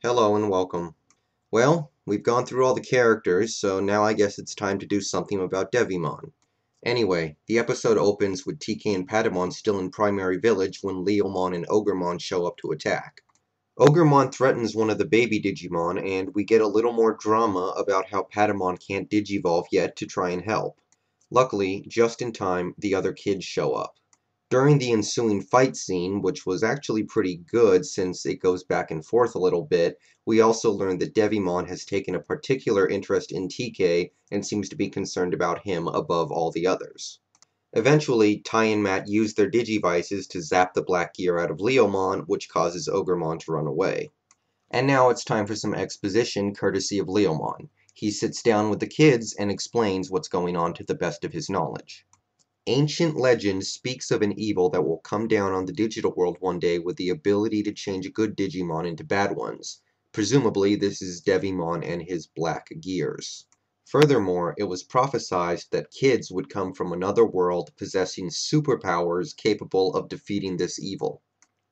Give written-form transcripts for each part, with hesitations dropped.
Hello and welcome. Well, we've gone through all the characters, so now I guess it's time to do something about Devimon. Anyway, the episode opens with TK and Patamon still in Primary Village when Leomon and Ogremon show up to attack. Ogremon threatens one of the baby Digimon, and we get a little more drama about how Patamon can't Digivolve yet to try and help. Luckily, just in time, the other kids show up. During the ensuing fight scene, which was actually pretty good since it goes back and forth a little bit, we also learned that Devimon has taken a particular interest in TK and seems to be concerned about him above all the others. Eventually, Tai and Matt use their Digivices to zap the black gear out of Leomon, which causes Ogremon to run away. And now it's time for some exposition courtesy of Leomon. He sits down with the kids and explains what's going on to the best of his knowledge. Ancient legend speaks of an evil that will come down on the digital world one day with the ability to change good Digimon into bad ones. Presumably, this is Devimon and his black gears. Furthermore, it was prophesied that kids would come from another world possessing superpowers capable of defeating this evil.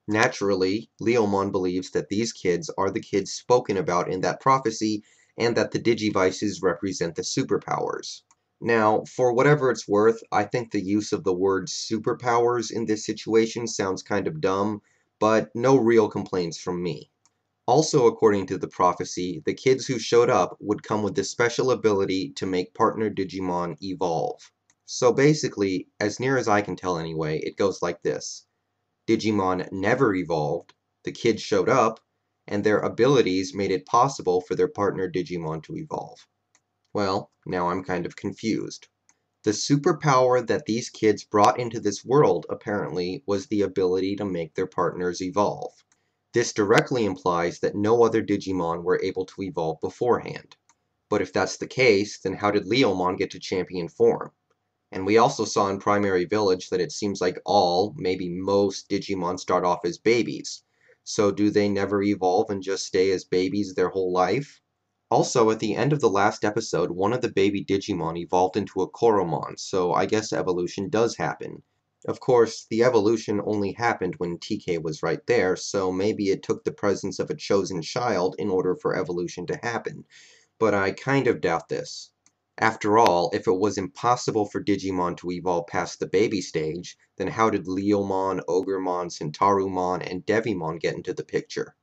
Naturally, Leomon believes that these kids are the kids spoken about in that prophecy and that the Digivices represent the superpowers. Now, for whatever it's worth, I think the use of the word superpowers in this situation sounds kind of dumb, but no real complaints from me. Also, according to the prophecy, the kids who showed up would come with the special ability to make partner Digimon evolve. So basically, as near as I can tell anyway, it goes like this. Digimon never evolved, the kids showed up, and their abilities made it possible for their partner Digimon to evolve. Well, now I'm kind of confused. The superpower that these kids brought into this world, apparently, was the ability to make their partners evolve. This directly implies that no other Digimon were able to evolve beforehand. But if that's the case, then how did Leomon get to champion form? And we also saw in Primary Village that it seems like all, maybe most, Digimon start off as babies. So do they never evolve and just stay as babies their whole life? Also, at the end of the last episode, one of the baby Digimon evolved into a Koromon, so I guess evolution does happen. Of course, the evolution only happened when TK was right there, so maybe it took the presence of a chosen child in order for evolution to happen, but I kind of doubt this. After all, if it was impossible for Digimon to evolve past the baby stage, then how did Leomon, Ogremon, Centarumon, and Devimon get into the picture?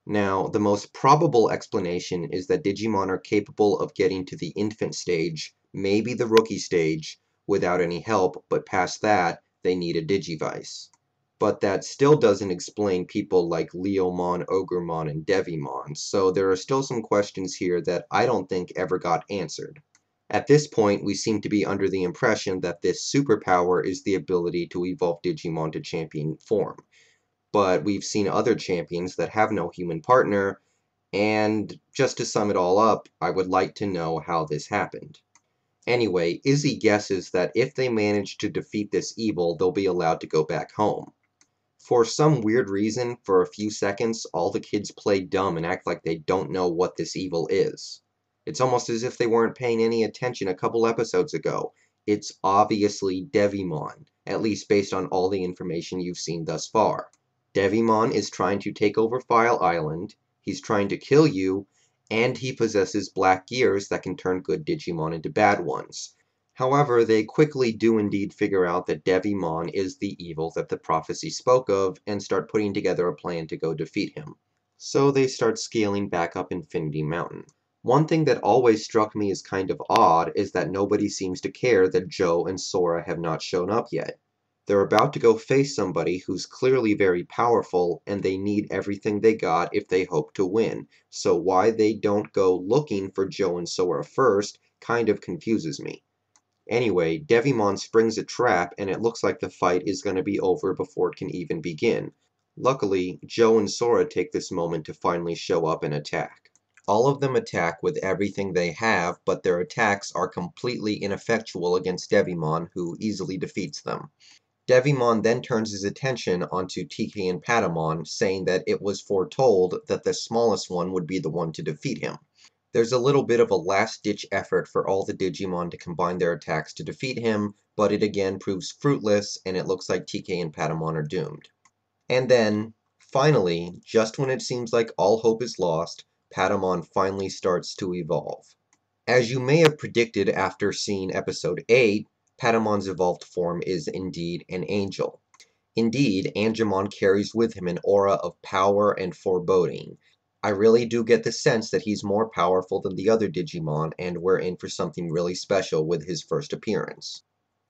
Now, the most probable explanation is that Digimon are capable of getting to the infant stage, maybe the rookie stage, without any help, but past that, they need a Digivice. But that still doesn't explain people like Leomon, Ogremon, and Devimon, so there are still some questions here that I don't think ever got answered. At this point, we seem to be under the impression that this superpower is the ability to evolve Digimon to champion form. But we've seen other champions that have no human partner, and just to sum it all up, I would like to know how this happened. Anyway, Izzy guesses that if they manage to defeat this evil, they'll be allowed to go back home. For some weird reason, for a few seconds, all the kids play dumb and act like they don't know what this evil is. It's almost as if they weren't paying any attention a couple episodes ago. It's obviously Devimon, at least based on all the information you've seen thus far. Devimon is trying to take over File Island, he's trying to kill you, and he possesses black gears that can turn good Digimon into bad ones. However, they quickly do indeed figure out that Devimon is the evil that the prophecy spoke of and start putting together a plan to go defeat him. So they start scaling back up Infinity Mountain. One thing that always struck me as kind of odd is that nobody seems to care that Joe and Sora have not shown up yet. They're about to go face somebody who's clearly very powerful, and they need everything they got if they hope to win, so why they don't go looking for Joe and Sora first kind of confuses me. Anyway, Devimon springs a trap, and it looks like the fight is going to be over before it can even begin. Luckily, Joe and Sora take this moment to finally show up and attack. All of them attack with everything they have, but their attacks are completely ineffectual against Devimon, who easily defeats them. Devimon then turns his attention onto TK and Patamon, saying that it was foretold that the smallest one would be the one to defeat him. There's a little bit of a last-ditch effort for all the Digimon to combine their attacks to defeat him, but it again proves fruitless, and it looks like TK and Patamon are doomed. And then, Finally, just when it seems like all hope is lost, Patamon finally starts to evolve. As you may have predicted after seeing episode 8, Patamon's evolved form is indeed an angel. Indeed, Angemon carries with him an aura of power and foreboding. I really do get the sense that he's more powerful than the other Digimon, and we're in for something really special with his first appearance.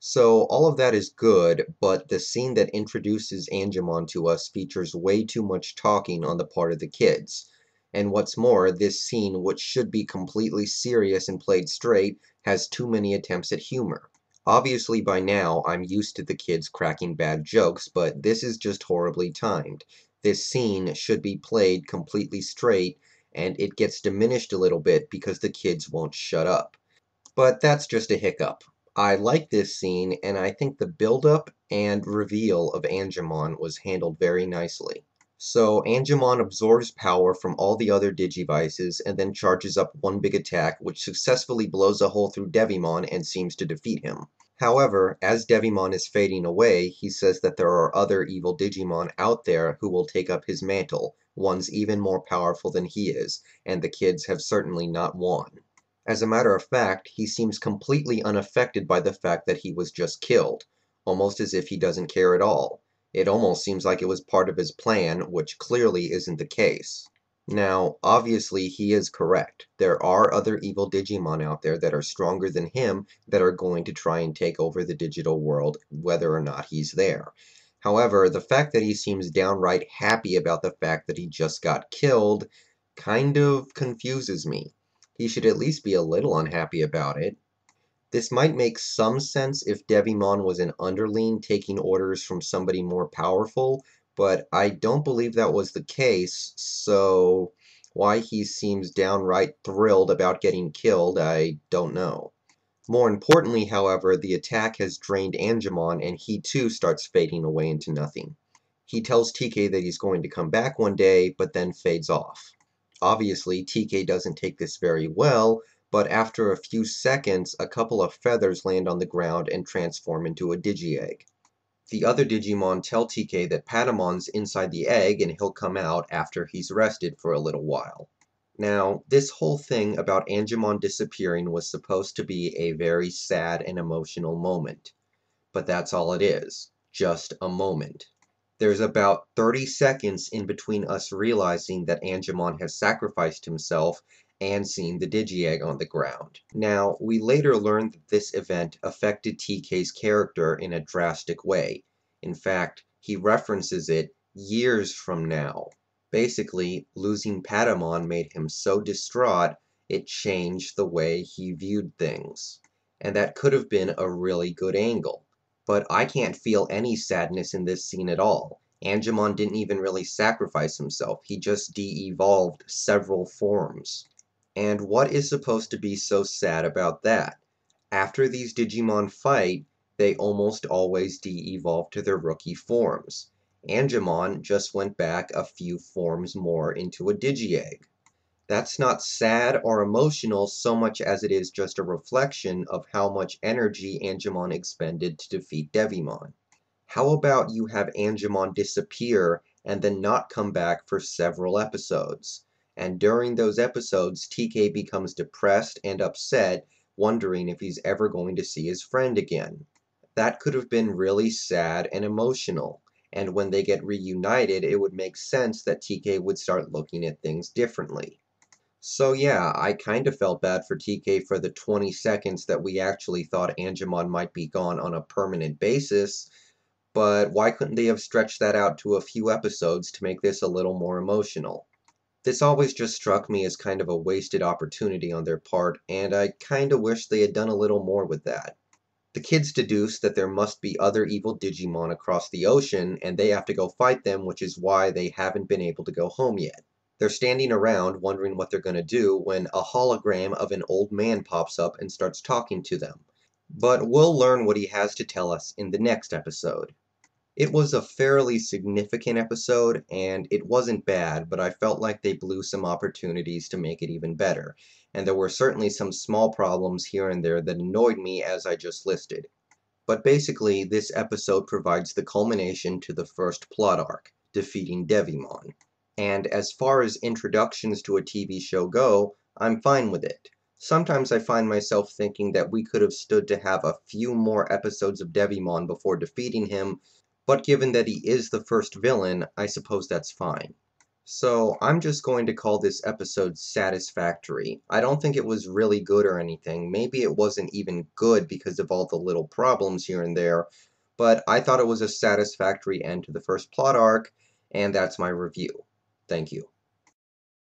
So, all of that is good, but the scene that introduces Angemon to us features way too much talking on the part of the kids. And what's more, this scene, which should be completely serious and played straight, has too many attempts at humor. Obviously, by now, I'm used to the kids cracking bad jokes, but this is just horribly timed. This scene should be played completely straight, and it gets diminished a little bit because the kids won't shut up. But that's just a hiccup. I like this scene, and I think the build-up and reveal of Angemon was handled very nicely. So Angemon absorbs power from all the other Digivices and then charges up one big attack which successfully blows a hole through Devimon and seems to defeat him. However, as Devimon is fading away, he says that there are other evil Digimon out there who will take up his mantle, ones even more powerful than he is, and the kids have certainly not won. As a matter of fact, he seems completely unaffected by the fact that he was just killed, almost as if he doesn't care at all. It almost seems like it was part of his plan, which clearly isn't the case. Now, obviously he is correct. There are other evil Digimon out there that are stronger than him that are going to try and take over the digital world, whether or not he's there. However, the fact that he seems downright happy about the fact that he just got killed kind of confuses me. He should at least be a little unhappy about it. This might make some sense if Devimon was an underling taking orders from somebody more powerful, but I don't believe that was the case, so why he seems downright thrilled about getting killed, I don't know. More importantly, however, the attack has drained Angemon and he too starts fading away into nothing. He tells TK that he's going to come back one day, but then fades off. Obviously, TK doesn't take this very well, but after a few seconds, a couple of feathers land on the ground and transform into a Digi-Egg. The other Digimon tell TK that Patamon's inside the egg and he'll come out after he's rested for a little while. Now, this whole thing about Angemon disappearing was supposed to be a very sad and emotional moment. But that's all it is, just a moment. There's about 30 seconds in between us realizing that Angemon has sacrificed himself and seeing the Digi-Egg on the ground. Now, we later learned that this event affected TK's character in a drastic way. In fact, he references it years from now. Basically, losing Patamon made him so distraught, it changed the way he viewed things. And that could have been a really good angle. But I can't feel any sadness in this scene at all. Angemon didn't even really sacrifice himself, he just de-evolved several forms. And what is supposed to be so sad about that? After these Digimon fight, they almost always de-evolve to their rookie forms. Angemon just went back a few forms more into a Digi-Egg. That's not sad or emotional so much as it is just a reflection of how much energy Angemon expended to defeat Devimon. How about you have Angemon disappear and then not come back for several episodes? And during those episodes, TK becomes depressed and upset, wondering if he's ever going to see his friend again. That could have been really sad and emotional. And when they get reunited, it would make sense that TK would start looking at things differently. So yeah, I kind of felt bad for TK for the 20 seconds that we actually thought Angemon might be gone on a permanent basis, but why couldn't they have stretched that out to a few episodes to make this a little more emotional? This always just struck me as kind of a wasted opportunity on their part, and I kinda wish they had done a little more with that. The kids deduce that there must be other evil Digimon across the ocean, and they have to go fight them, which is why they haven't been able to go home yet. They're standing around wondering what they're going to do when a hologram of an old man pops up and starts talking to them. But we'll learn what he has to tell us in the next episode. It was a fairly significant episode, and it wasn't bad, but I felt like they blew some opportunities to make it even better, and there were certainly some small problems here and there that annoyed me as I just listed. But basically, this episode provides the culmination to the first plot arc. defeating Devimon. And as far as introductions to a TV show go, I'm fine with it. Sometimes I find myself thinking that we could have stood to have a few more episodes of Devimon before defeating him, but given that he is the first villain, I suppose that's fine. So I'm just going to call this episode satisfactory. I don't think it was really good or anything. Maybe it wasn't even good because of all the little problems here and there, but I thought it was a satisfactory end to the first plot arc, and that's my review. Thank you.